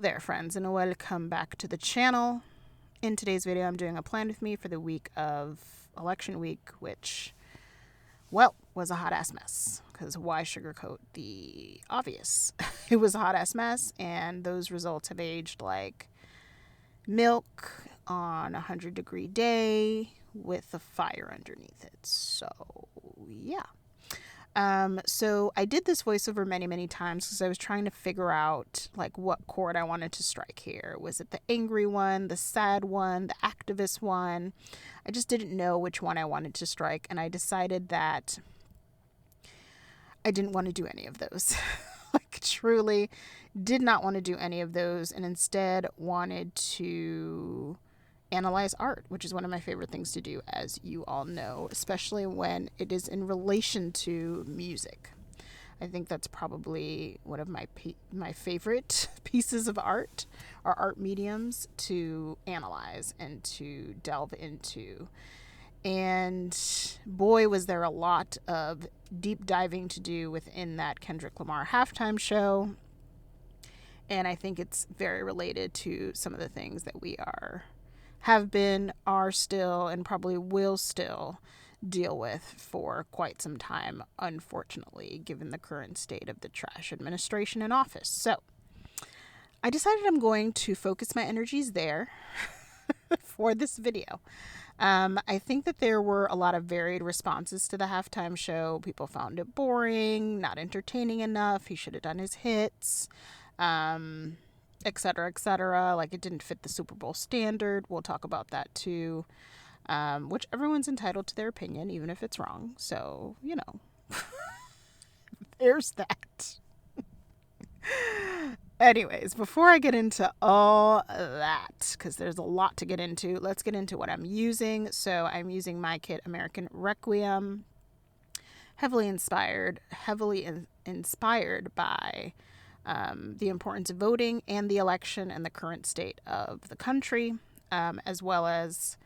there, friends, and welcome back to the channel. In today's video, I'm doing a plan with me for the week of election week, which, well, was a hot ass mess. Because why sugarcoat the obvious? It was a hot ass mess, and those results have aged like milk on a 100-degree day with a fire underneath it. So, yeah. So I did this voiceover many times because I was trying to figure out like what chord I wanted to strike here. Was it the angry one, the sad one, the activist one? I just didn't know which one I wanted to strike, and I decided that I didn't want to do any of those. Like, truly did not want to do any of those, and instead wanted to analyze art, which is one of my favorite things to do, as you all know, especially when it is in relation to music. I think that's probably one of my favorite pieces of art, or art mediums, to analyze and to delve into. And boy, was there a lot of deep diving to do within that Kendrick Lamar halftime show. And I think it's very related to some of the things that we have been, are still, and probably will still deal with for quite some time, unfortunately, given the current state of the trash administration in office. So I decided I'm going to focus my energies there for this video. I think that there were a lot of varied responses to the halftime show. People found it boring, not entertaining enough. He should have done his hits. Etc., etc. Like, it didn't fit the Super Bowl standard. We'll talk about that too. Which everyone's entitled to their opinion, even if it's wrong. So, you know, there's that. Anyways, before I get into all that, because there's a lot to get into, let's get into what I'm using. So I'm using my kit American Requiem, heavily inspired by the importance of voting and the election and the current state of the country, as well as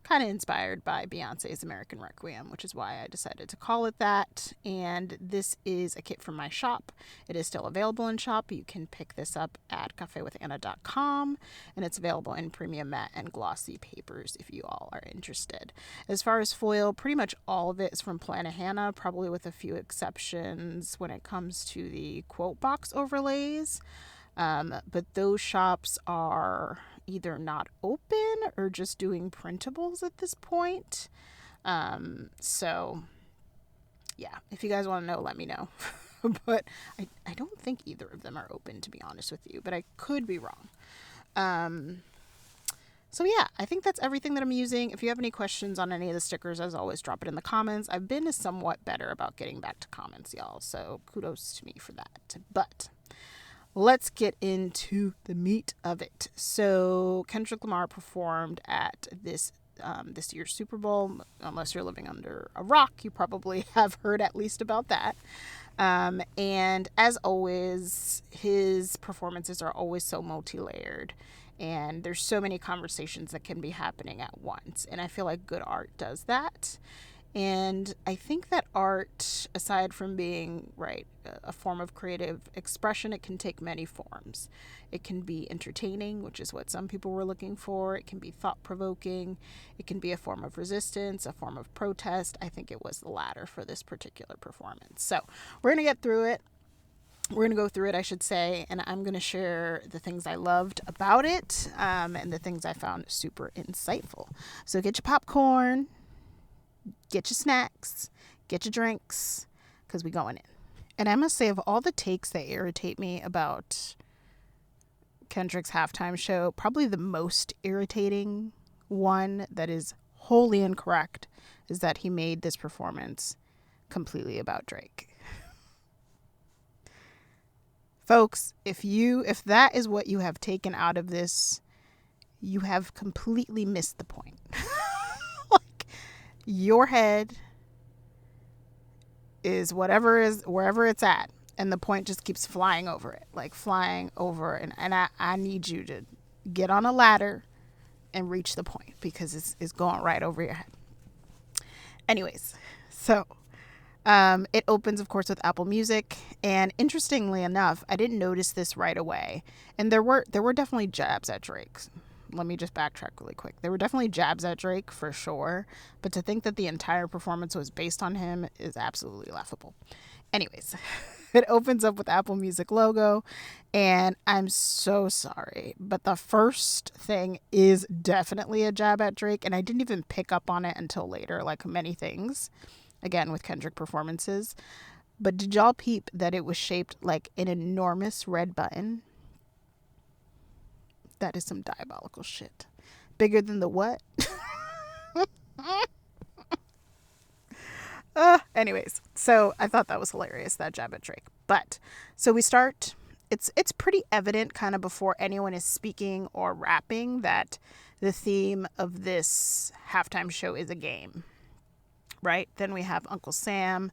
kind of inspired by Beyonce's American Requiem, which is why I decided to call it that. And this is a kit from my shop. It is still available in shop. You can pick this up at cafewithanna.com, and it's available in premium matte and glossy papers if you all are interested. As far as foil, pretty much all of it is from Planet Hannah, probably with a few exceptions when it comes to the quote box overlays. But those shops are either not open or just doing printables at this point. So yeah, if you guys want to know, let me know. But I don't think either of them are open, to be honest with you, but I could be wrong. So yeah, I think that's everything that I'm using. If you have any questions on any of the stickers, as always, drop it in the comments. I've been somewhat better about getting back to comments, y'all, so kudos to me for that. But let's get into the meat of it. So Kendrick Lamar performed at this year's Super Bowl. Unless you're living under a rock, you probably have heard at least about that. And as always, his performances are always so multi-layered, and there's so many conversations that can be happening at once. And I feel like good art does that. And I think that art, aside from being, a form of creative expression, it can take many forms. It can be entertaining, which is what some people were looking for. It can be thought-provoking. It can be a form of resistance, a form of protest. I think it was the latter for this particular performance. So we're going to get through it. We're going to go through it, I should say, and I'm going to share the things I loved about it, and the things I found super insightful. So get your popcorn, get your snacks, get your drinks, because we going in. And I must say, of all the takes that irritate me about Kendrick's halftime show, probably the most irritating one that is wholly incorrect is that he made this performance completely about Drake. Folks, if that is what you have taken out of this, you have completely missed the point. Like, your head is wherever it's at, and the point just keeps flying over it, and I need you to get on a ladder and reach the point, because it's going right over your head. Anyways, so It opens, of course, with Apple Music, and interestingly enough, I didn't notice this right away, and there were definitely jabs at Drake. Let me just backtrack really quick. There were definitely jabs at Drake for sure, but to think that the entire performance was based on him is absolutely laughable. Anyways, it opens up with Apple Music logo, and I'm so sorry, but the first thing is definitely a jab at Drake, and I didn't even pick up on it until later, like many things, again, with Kendrick performances. But did y'all peep that it was shaped like an enormous red button? That is some diabolical shit. Bigger than the what? Anyways, so I thought that was hilarious, that jab at Drake. But so we start. It's pretty evident kind of before anyone is speaking or rapping that the theme of this halftime show is a game, right? Then we have Uncle Sam,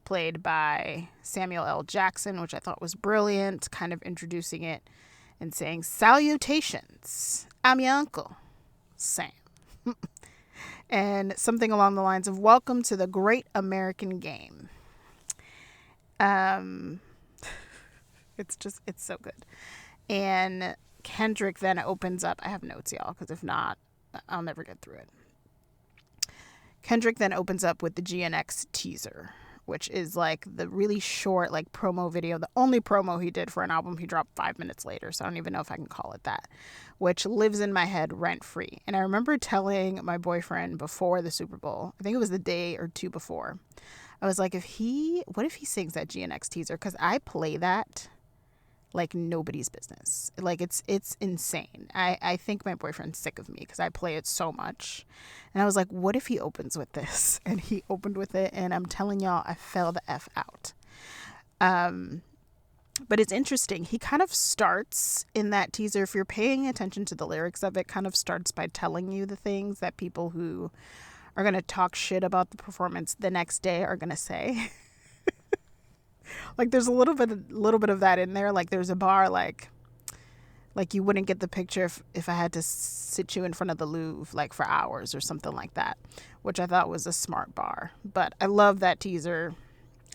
played by Samuel L. Jackson, which I thought was brilliant, kind of introducing it and saying, "Salutations, I'm your Uncle Sam." And something along the lines of, "Welcome to the great American game." It's so good. And Kendrick then opens up. I have notes, y'all, because if not, I'll never get through it. Kendrick then opens up with the GNX teaser, which is like the really short like promo video, the only promo he did for an album he dropped 5 minutes later. So I don't even know if I can call it that, which lives in my head rent free. And I remember telling my boyfriend before the Super Bowl, I think it was the day or two before, I was like, what if he sings that GNX teaser? Because I play that like nobody's business. Like it's insane. I think my boyfriend's sick of me because I play it so much. And I was like, what if he opens with this? And he opened with it, and I'm telling y'all, I fell the F out. But it's interesting. He kind of starts in that teaser, if you're paying attention to the lyrics of it, kind of starts by telling you the things that people who are going to talk shit about the performance the next day are going to say. Like there's a little bit of that in there. Like there's a bar like you wouldn't get the picture if I had to sit you in front of the Louvre like for hours or something like that, which I thought was a smart bar. But I love that teaser.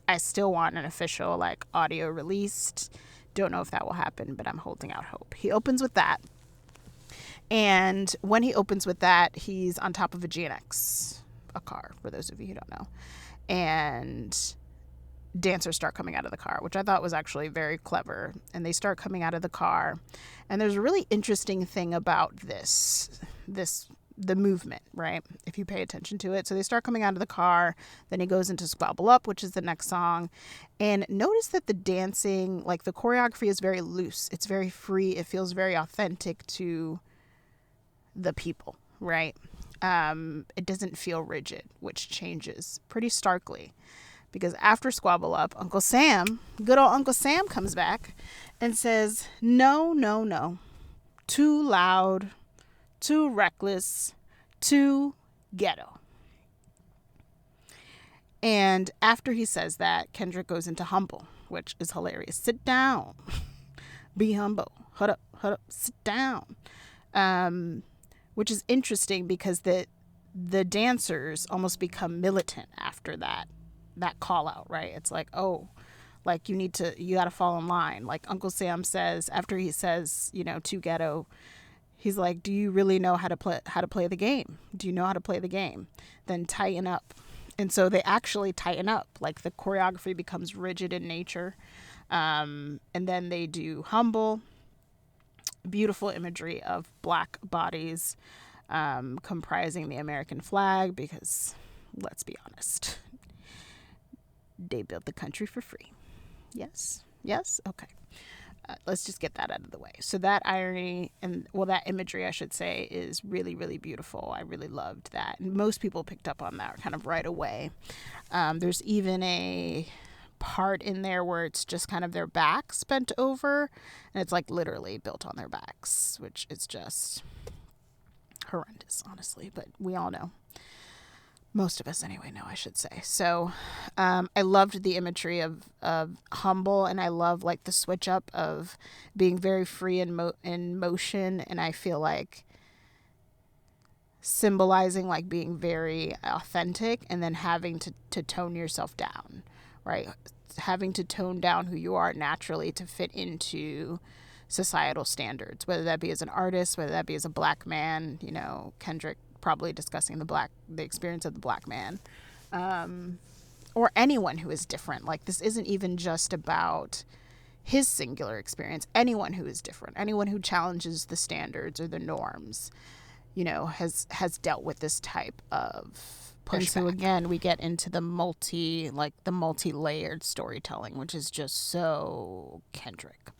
I still want an official like audio released. Don't know if that will happen, but I'm holding out hope. He opens with that. And when he opens with that, he's on top of a GNX, a car, for those of you who don't know. And dancers start coming out of the car, which I thought was actually very clever. And they start coming out of the car. And there's a really interesting thing about the movement, right? If you pay attention to it. So they start coming out of the car. Then he goes into Squabble Up, which is the next song. And notice that the dancing, like the choreography is very loose. It's very free. It feels very authentic to the people, right? It doesn't feel rigid, which changes pretty starkly. Because after Squabble Up, Uncle Sam, good old Uncle Sam, comes back and says, "No, no, no. Too loud, too reckless, too ghetto." And after he says that, Kendrick goes into Humble, which is hilarious. "Sit down. Be humble. Hut up, sit down." Which is interesting because the dancers almost become militant after that call out, right? It's like, oh, like you gotta fall in line. Like Uncle Sam says, after he says, too ghetto, he's like, do you really know how to play the game? Do you know how to play the game? Then tighten up. And so they actually tighten up. Like the choreography becomes rigid in nature. And then they do Humble. Beautiful imagery of black bodies comprising the American flag, because let's be honest, they built the country for free. Yes? Okay. Let's just get that out of the way. So that irony that imagery, I should say, is really, really beautiful. I really loved that. And most people picked up on that kind of right away. There's even a part in there where it's just kind of their backs bent over, and it's like literally built on their backs, which is just horrendous, honestly. But we all know. Most of us anyway know, I should say. So I loved the imagery of Humble, and I love like the switch up of being very free in motion. And I feel like symbolizing like being very authentic and then having to tone yourself down, right? Having to tone down who you are naturally to fit into societal standards, whether that be as an artist, whether that be as a black man, you know, Kendrick probably discussing the experience of the black man, or anyone who is different. Like, this isn't even just about his singular experience. Anyone who is different, anyone who challenges the standards or the norms, you know, has dealt with this type of pushback. And so again, we get into the multi-layered storytelling, which is just so Kendrick.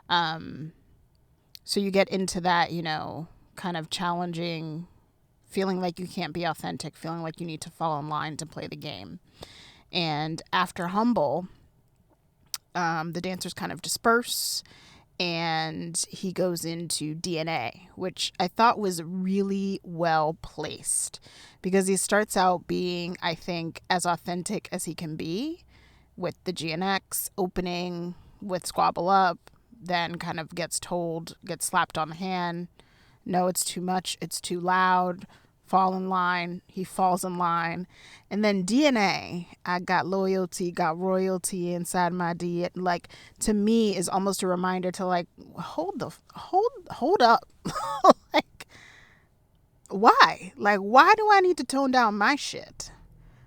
So you get into that, you know, kind of challenging, feeling like you can't be authentic, feeling like you need to fall in line to play the game. And after Humble, the dancers kind of disperse and he goes into DNA, which I thought was really well placed because he starts out being, I think, as authentic as he can be with the GNX opening with Squabble Up, then kind of gets slapped on the hand. No, it's too much. It's too loud. Fall in line. He falls in line. And then DNA, I got loyalty, got royalty inside my D. Like, to me, is almost a reminder to like, hold up. Like, why? Like, why do I need to tone down my shit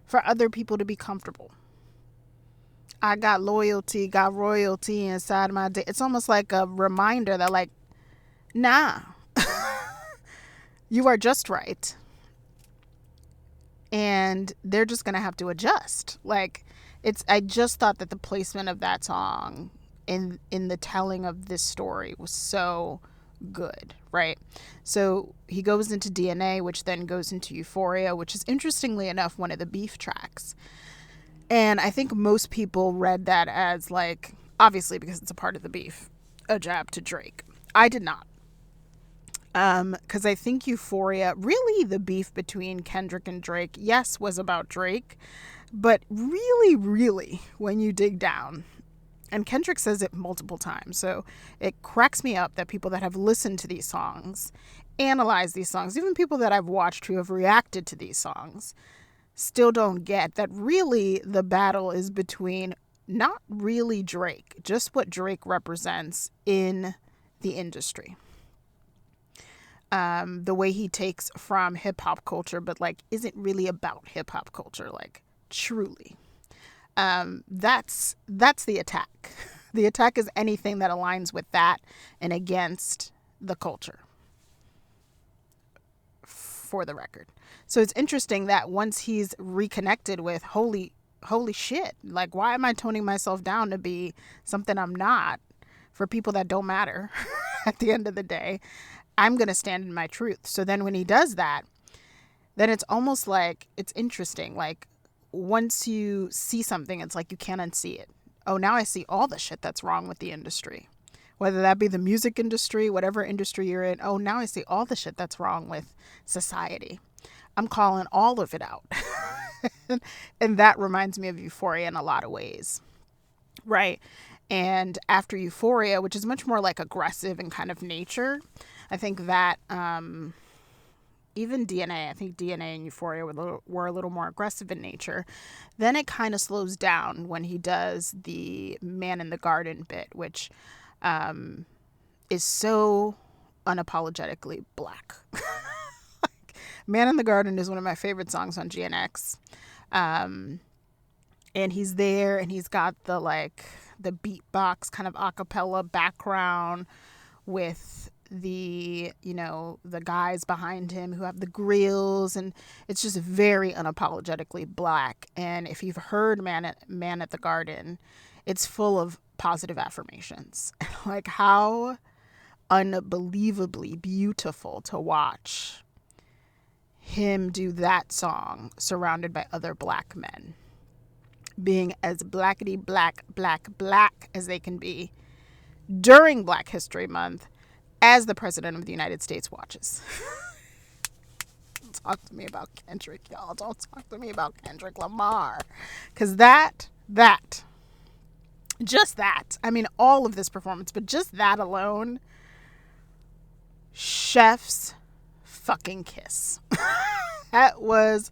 for other people to be comfortable? I got loyalty, got royalty inside my day. It's almost like a reminder that like, nah, you are just right. And they're just going to have to adjust. Like, I just thought that the placement of that song in the telling of this story was so good, right? So he goes into DNA, which then goes into Euphoria, which is interestingly enough one of the beef tracks. And I think most people read that as like, obviously because it's a part of the beef, a jab to Drake. I did not. Because I think Euphoria, really the beef between Kendrick and Drake, yes, was about Drake. But really, really, when you dig down, and Kendrick says it multiple times, so it cracks me up that people that have listened to these songs, analyze these songs, even people that I've watched who have reacted to these songs, still don't get that really the battle is between not really Drake, just what Drake represents in the industry. The way he takes from hip hop culture, but like isn't really about hip hop culture, like truly. That's the attack. The attack is anything that aligns with that and against the culture, for the record. So it's interesting that once he's reconnected with holy shit, like, why am I toning myself down to be something I'm not for people that don't matter at the end of the day? I'm going to stand in my truth. So then when he does that, then it's almost like, it's interesting. Like, once you see something, it's like you can't unsee it. Oh, now I see all the shit that's wrong with the industry. Whether that be the music industry, whatever industry you're in. Oh, now I see all the shit that's wrong with society. I'm calling all of it out. And that reminds me of Euphoria in a lot of ways. Right? And after Euphoria, which is much more like aggressive and kind of nature, I think that even DNA, I think DNA and Euphoria were a little more aggressive in nature. Then it kind of slows down when he does the Man in the Garden bit, which is so unapologetically black. Man in the Garden is one of my favorite songs on GNX. And he's there and he's got the beatbox kind of a cappella background with the guys behind him who have the grills, and it's just very unapologetically black. And if you've heard Man at the Garden, it's full of positive affirmations. Like, how unbelievably beautiful to watch him do that song surrounded by other black men, being as blackety black as they can be during Black History Month as the President of the United States watches. Don't talk to me about Kendrick, y'all. Don't talk to me about Kendrick Lamar. Because just that, I mean, all of this performance, but just that alone, chef's fucking kiss. That was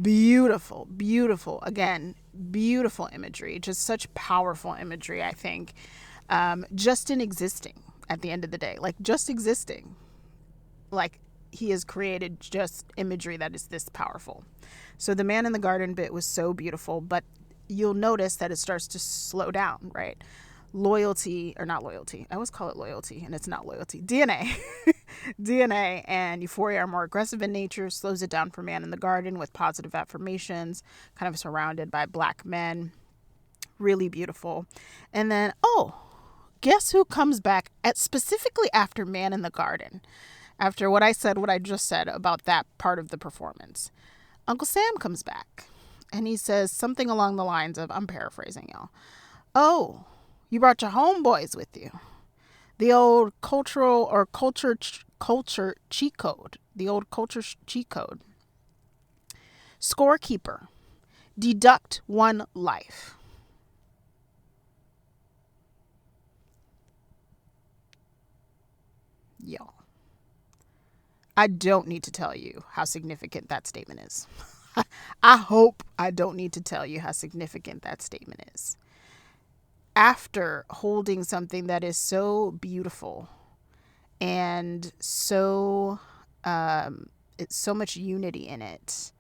beautiful, beautiful. Again, beautiful imagery. Just such powerful imagery, I think. Just in existing at the end of the day. Like, just existing. Like, he has created just imagery that is this powerful. So the man in the garden bit was so beautiful, but you'll notice that it starts to slow down, right? Loyalty, or not loyalty. I always call it loyalty, and it's not loyalty. DNA. DNA and euphoria are more aggressive in nature, slows it down for man in the garden with positive affirmations, kind of surrounded by black men. Really beautiful. And then, guess who comes back specifically after man in the garden? After what I just said about that part of the performance. Uncle Sam comes back and he says something along the lines of, I'm paraphrasing y'all. Oh, you brought your homeboys with you. The old culture cheat code. The old culture cheat code. Scorekeeper. Deduct one life. Y'all. I don't need to tell you how significant that statement is. I hope I don't need to tell you how significant that statement is. After holding something that is so beautiful and so it's so much unity in it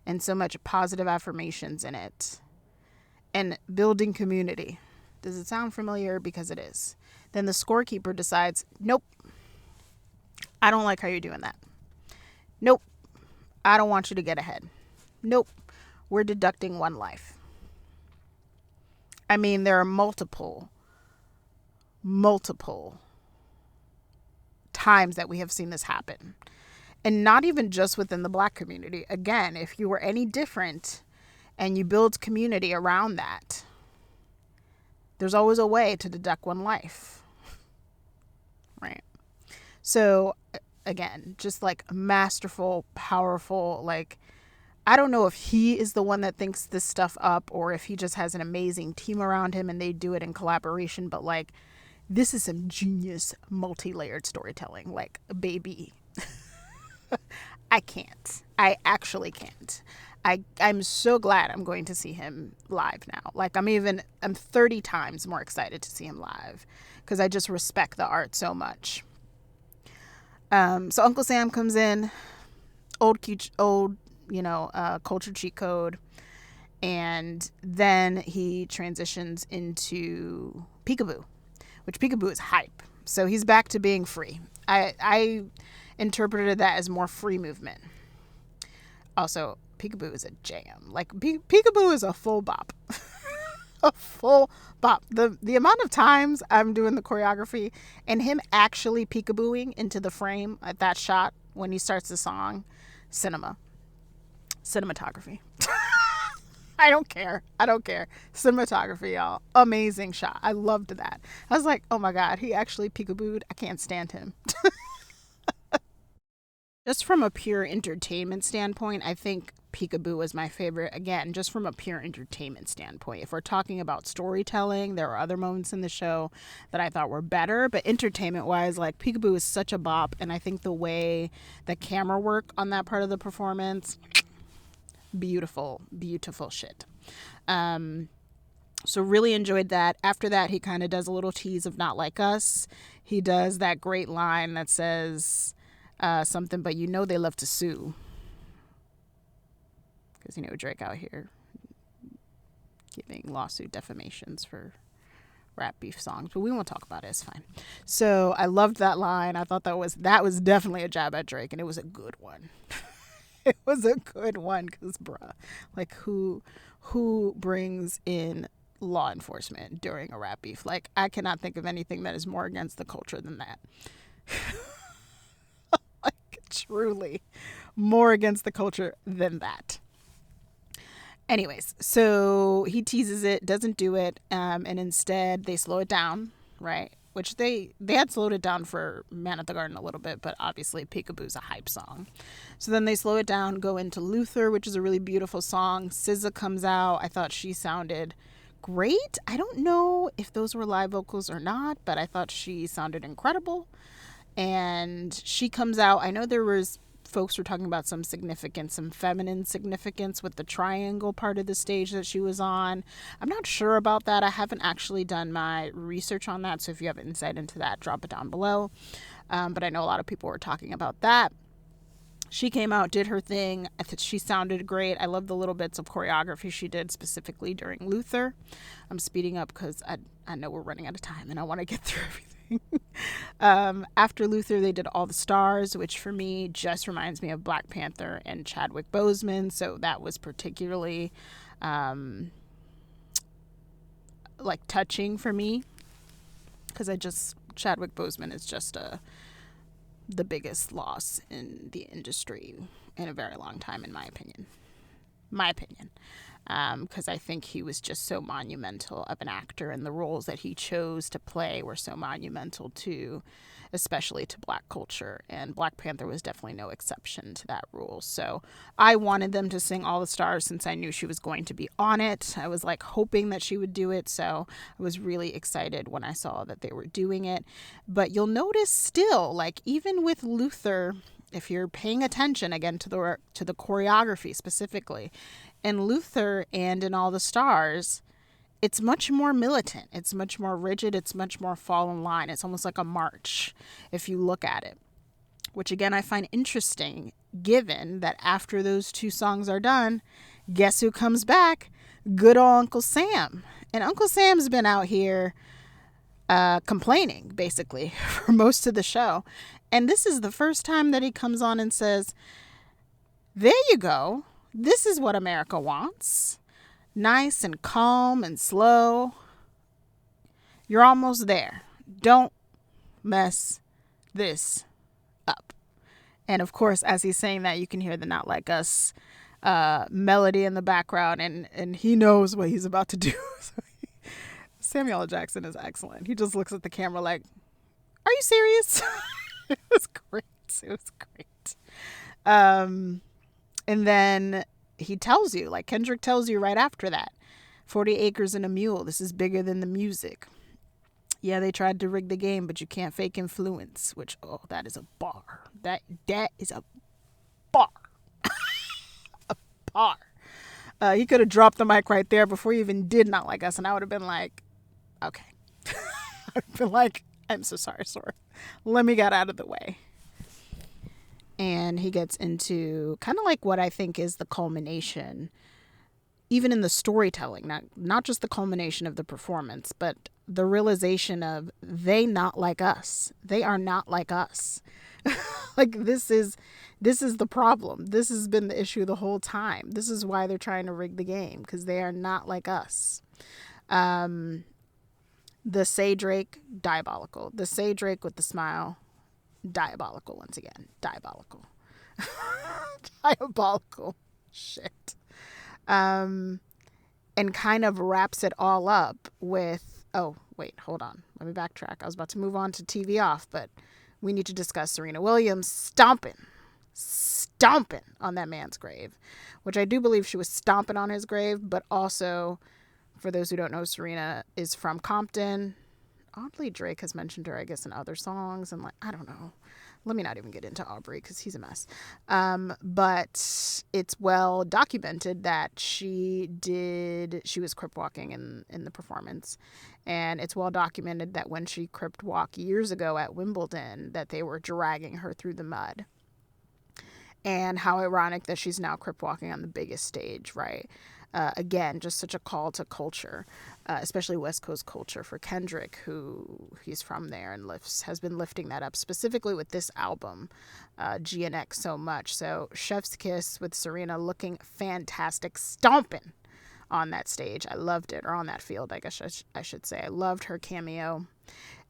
and so much positive affirmations in it and building community. Does it sound familiar? Because it is. Then the scorekeeper decides, nope, I don't like how you're doing that. Nope, I don't want you to get ahead. Nope, we're deducting one life. I mean, there are multiple times that we have seen this happen. And not even just within the black community. Again, if you were any different and you build community around that, there's always a way to deduct one life. Right? So, again, just like masterful, powerful, like, I don't know if he is the one that thinks this stuff up or if he just has an amazing team around him and they do it in collaboration, but like, this is some genius multi-layered storytelling, like, baby. I can't. I actually can't. I'm so glad I'm going to see him live now. Like, I'm 30 times more excited to see him live because I just respect the art so much. So Uncle Sam comes in, old culture cheat code, and then he transitions into Peekaboo, which Peekaboo is hype. So he's back to being free. I interpreted that as more free movement. Also, Peekaboo is a jam. Like, Peekaboo is a full bop. A full bop. The amount of times I'm doing the choreography and him actually peekabooing into the frame at that shot when he starts the song, cinematography. I don't care. Cinematography, y'all. Amazing shot. I loved that. I was like, oh my God, he actually peekabooed. I can't stand him. Just from a pure entertainment standpoint, I think Peekaboo was my favorite. Again, just from a pure entertainment standpoint. If we're talking about storytelling, there were other moments in the show that I thought were better. But entertainment-wise, like, Peekaboo is such a bop. And I think the way the camera work on that part of the performance, beautiful, beautiful shit. So really enjoyed that. After that, he kind of does a little tease of Not Like Us. He does that great line that says something, but they love to sue. Because, Drake out here giving lawsuit defamations for rap beef songs. But we won't talk about it. It's fine. So I loved that line. I thought that was definitely a jab at Drake, and it was a good one. It was a good one because, bruh, like, who brings in law enforcement during a rap beef? Like, I cannot think of anything that is more against the culture than that. Like, truly more against the culture than that. Anyways, so he teases it, doesn't do it, and instead they slow it down, right? Which they had slowed it down for Man at the Garden a little bit, but obviously Peekaboo's a hype song. So then they slow it down, go into Luther, which is a really beautiful song. SZA comes out. I thought she sounded great. I don't know if those were live vocals or not, but I thought she sounded incredible. And she comes out. I know there was folks were talking about some significance, some feminine significance with the triangle part of the stage that she was on. I'm not sure about that. I haven't actually done my research on that. So if you have insight into that, drop it down below. But I know a lot of people were talking about that. She came out, did her thing. I thought she sounded great. I love the little bits of choreography she did specifically during Luther. I'm speeding up because I know we're running out of time and I want to get through everything. After Luther, they did All the Stars, which for me just reminds me of Black Panther and Chadwick Boseman. So that was particularly like touching for me because Chadwick Boseman is just the biggest loss in the industry in a very long time, in my opinion. Because I think he was just so monumental of an actor, and the roles that he chose to play were so monumental to, especially to Black culture, and Black Panther was definitely no exception to that rule. So I wanted them to sing All the Stars since I knew she was going to be on it. I was like hoping that she would do it, so I was really excited when I saw that they were doing it. But you'll notice still, like even with Luther, if you're paying attention again to the choreography specifically, in Luther and in All the Stars, it's much more militant. It's much more rigid. It's much more fall in line. It's almost like a march if you look at it, which again, I find interesting given that after those two songs are done, guess who comes back? Good old Uncle Sam. And Uncle Sam's been out here complaining basically for most of the show. And this is the first time that he comes on and says, there you go. This is what America wants. Nice and calm and slow. You're almost there. Don't mess this up. And of course, as he's saying that, you can hear the Not Like Us melody in the background, and he knows what he's about to do. Samuel L. Jackson is excellent. He just looks at the camera like, are you serious? It was great. It was great. And then he tells you, like Kendrick tells you right after that, 40 acres and a mule. This is bigger than the music. Yeah, they tried to rig the game, but you can't fake influence, which, oh, that is a bar. That is a bar. A bar. He could have dropped the mic right there before he even did Not Like Us, and I would have been like, okay. I'd been like, I'm so sorry, sir. Let me get out of the way. And he gets into kind of like what I think is the culmination, even in the storytelling, not just the culmination of the performance, but the realization of they not like us. They are not like us. Like this is the problem. This has been the issue the whole time. This is why they're trying to rig the game, because they are not like us. The Say Drake, diabolical. The Say Drake with the smile, diabolical once again. Diabolical. Diabolical shit. And kind of wraps it all up with, oh, wait, hold on. Let me backtrack. I was about to move on to TV Off, but we need to discuss Serena Williams stomping on that man's grave, which I do believe she was stomping on his grave, but also, for those who don't know, Serena is from Compton. Oddly, Drake has mentioned her, I guess, in other songs. And like, I don't know. Let me not even get into Aubrey because he's a mess. But it's well documented that she was crip walking in the performance. And it's well documented that when she crip walked years ago at Wimbledon, that they were dragging her through the mud. And how ironic that she's now crip walking on the biggest stage, right? Again, just such a call to culture, especially West Coast culture for Kendrick, who he's from there and has been lifting that up specifically with this album, GNX, so much. So Chef's Kiss with Serena looking fantastic, stomping on that stage. I loved it, or on that field, I guess I should say. I loved her cameo.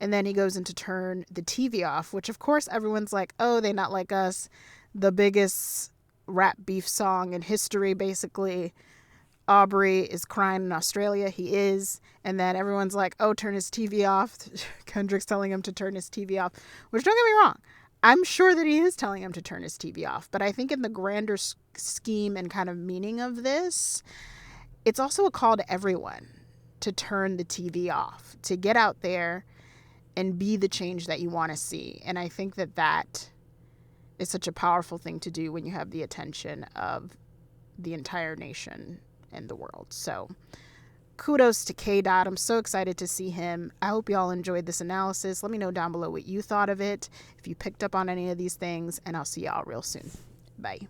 And then he goes into Turn the TV Off, which of course everyone's like, oh, they not like us. The biggest rap beef song in history, basically. Aubrey is crying in Australia. He is. And then everyone's like, oh, turn his TV off. Kendrick's telling him to turn his TV off, which, don't get me wrong, I'm sure that he is telling him to turn his TV off. But I think in the grander scheme and kind of meaning of this, it's also a call to everyone to turn the TV off, to get out there and be the change that you want to see. And I think that is such a powerful thing to do when you have the attention of the entire nation and the world. So kudos to K-Dot. I'm so excited to see him. I hope y'all enjoyed this analysis. Let me know down below what you thought of it, if you picked up on any of these things, and I'll see y'all real soon. Bye.